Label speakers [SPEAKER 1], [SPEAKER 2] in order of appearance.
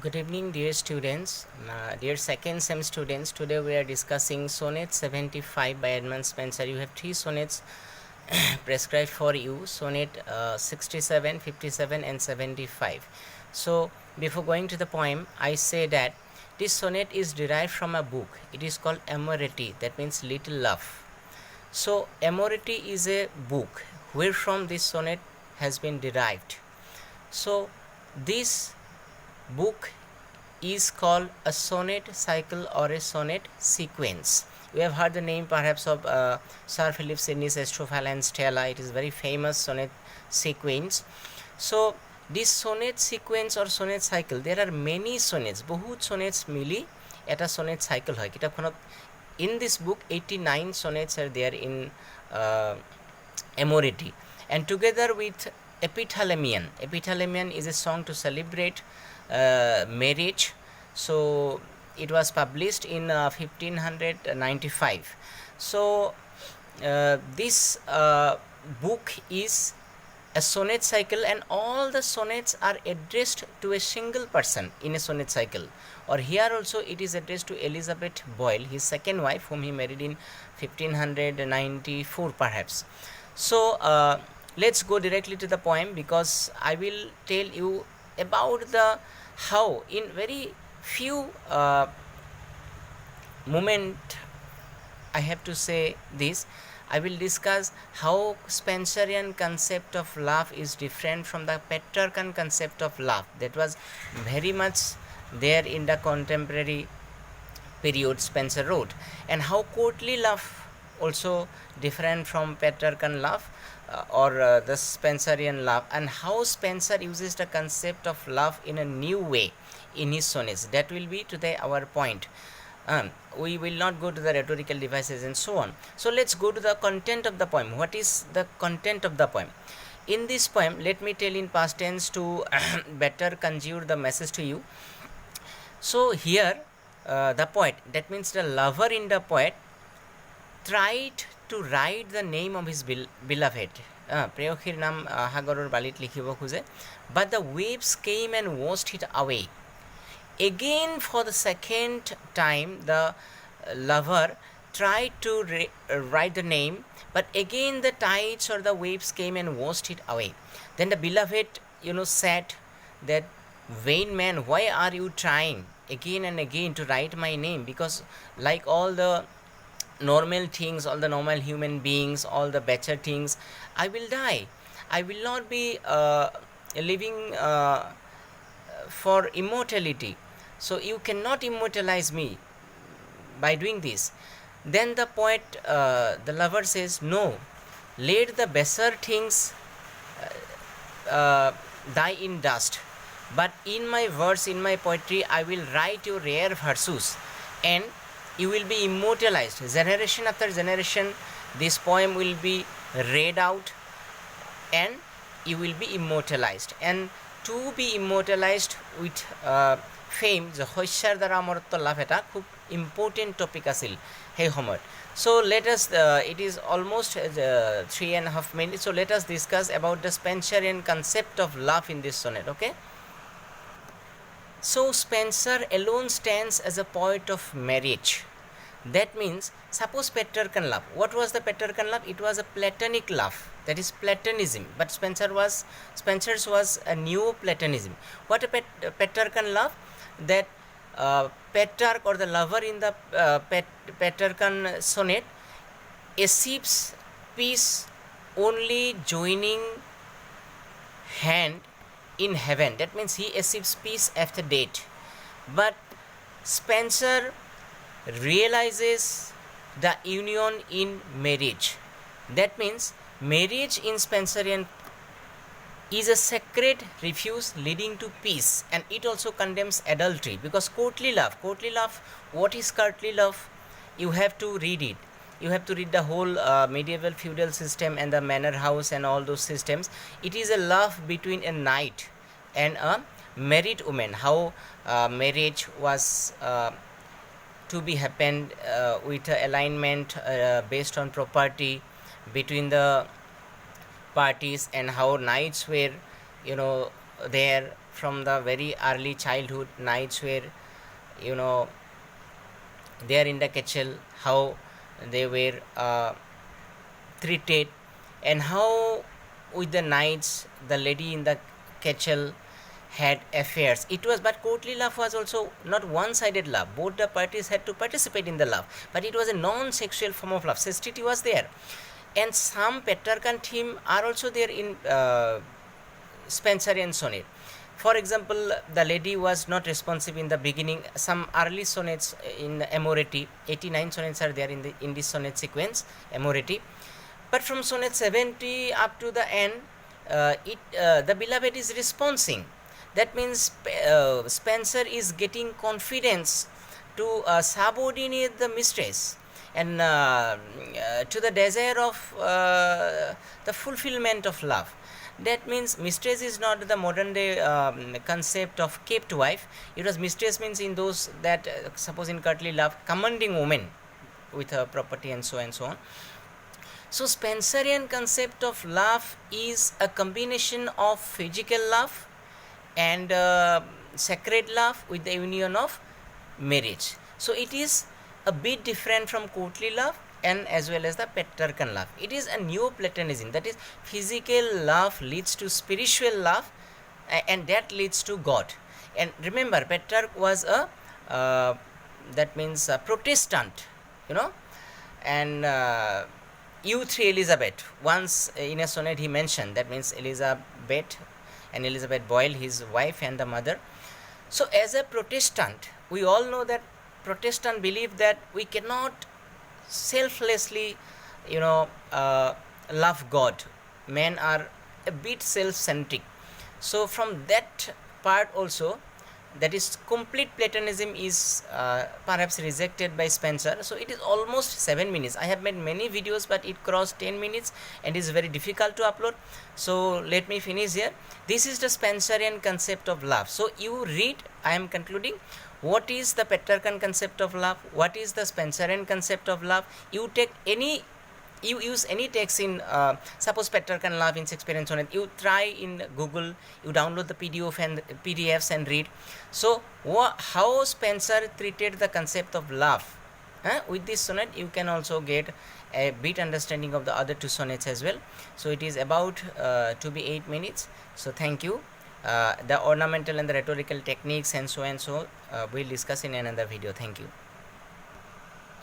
[SPEAKER 1] Good evening, dear students, dear second sem students. Today we are discussing Sonnet 75 by Edmund Spenser. You have three sonnets prescribed for you: Sonnet 67, 57, and 75. So, before going to the poem, I say that this sonnet is derived from a book. It is called Amoreti, that means little love. So, Amoreti is a book where from this sonnet has been derived. So, this book is called a sonnet cycle or a sonnet sequence. We have heard the name perhaps of Sir Philip Sidney's Astrophile and Stella. It is very famous sonnet sequence. So this sonnet sequence or sonnet cycle, there are many sonnets, বহুত sonnets মিলি এটা sonnet cycle হয় কিতাপখনত. In this book 89 sonnets are there in Amoreti, and together with Epithalamion is a song to celebrate marriage. So it was published in 1595. So this book is a sonnet cycle, and all the sonnets are addressed to a single person in a sonnet cycle. Or here also it is addressed to Elizabeth Boyle, his second wife, whom he married in 1594 perhaps. So let's go directly to the poem, because I will tell you about the how in very few moment I have to say this. I will discuss how Spenserian concept of love is different from the Petrarchan concept of love that was very much there in the contemporary period Spenser wrote, and how courtly love also different from Petrarchan love or the Spenserian love, and how Spenser uses the concept of love in a new way in his sonnets. That will be today our point. We will not go to the rhetorical devices and so on. So let's go to the content of the poem. What is the content of the poem? In this poem, let me tell in past tense to better conjure the message to you. So here the poet, that means the lover in the poet, tried to write the name of his beloved. প্ৰেয়সীৰ নাম সাগৰৰ বালিত লিখিব খোজে, but the waves came and washed it away. Again, for the second time, the lover tried to write the name, but again the tides or the waves came and washed it away. Then the beloved, said that, vain man, why are you trying again and again to write my name? Because like all the normal things, all the normal human beings, all the better things, I will die. I will not be living for immortality. So you cannot immortalize me by doing this. Then the poet, the lover says, no, let the baser things die in dust, but in my verse, in my poetry, I will write your rare verses, and you will be immortalized. Generation after generation, this poem will be read out, and you will be immortalized. And to be immortalized with fame, যে শস্যাৰ দ্বাৰা অমৰত্ব লাভ এটা খুব important topic আছিল সেই সময়ত. So let us, it is almost 3.5 minutes, so let us discuss about the Spenserian concept of love in this sonnet. Okay, so Spenser alone stands as a poet of marriage. That means, suppose Petrarchan love. What was the Petrarchan love? It was a platonic love, that is Platonism. But Spenser's was a Neo-Platonism. What a Petrarchan love? That Petrarch or the lover in the Petrarchan sonnet achieves peace only joining hand in heaven. That means he achieves peace after death. But Spenser realizes the union in marriage. That means marriage in Spenserian is a sacred refuge leading to peace, and it also condemns adultery. Because courtly love, what is courtly love? You have to read it. You have to read the whole medieval feudal system and the manor house and all those systems. It is a love between a knight and a married woman. How marriage was to be happened with alignment based on property between the parties, and how knights were there from the very early childhood, nights where, you know, they are in the Ketchel, how they were treated, and how with the knights the lady in the Ketchel had affairs. It was, but courtly love was also not one-sided love. Both the parties had to participate in the love, but it was a non-sexual form of love. Chastity was there, and some Petrarchan theme are also there in Spenserian sonnet. For example, the lady was not responsive in the beginning. Some early sonnets in Amoreti, 89 sonnets are there in this sonnet sequence, Amoreti. But from sonnet 70 up to the end, the beloved is responding. That means Spenser is getting confidence to subordinate the mistress, and to the desire of the fulfillment of love. That means mistress is not the modern day concept of kept wife. It was mistress means in those that suppose in courtly love, commanding woman with her property and so on. So Spenserian concept of love is a combination of physical love and sacred love with the union of marriage. So it is a bit different from courtly love and as well as the Petrarchan love. It is a Neoplatonism, that is physical love leads to spiritual love, and that leads to God. And remember, Petrarch was a that means a Protestant, you know, and U3 Elizabeth. Once in a sonnet he mentioned, that means Elizabeth and Elizabeth Boyle, his wife and the mother. So as a Protestant, we all know that Protestant believe that we cannot selflessly, you know, love God. Men are a bit self-centric. So from that part also, that is complete Platonism is perhaps rejected by Spenser. So it is almost 7 minutes. I have made many videos, but it crossed 10 minutes and is very difficult to upload. So let me finish here. This is the Spenserian concept of love. So you read, I am concluding, what is the Petrarchan concept of love, what is the Spenserian concept of love. You take any, you use any text in suppose Petrarchan love in Shakespearean sonnet, you try in Google, you download the PDFs and read. So how Spenser treated the concept of love with this sonnet, you can also get a bit understanding of the other two sonnets as well. So it is about to be 8 minutes. So thank you. The ornamental and the rhetorical techniques and so we'll discuss in another video. Thank you.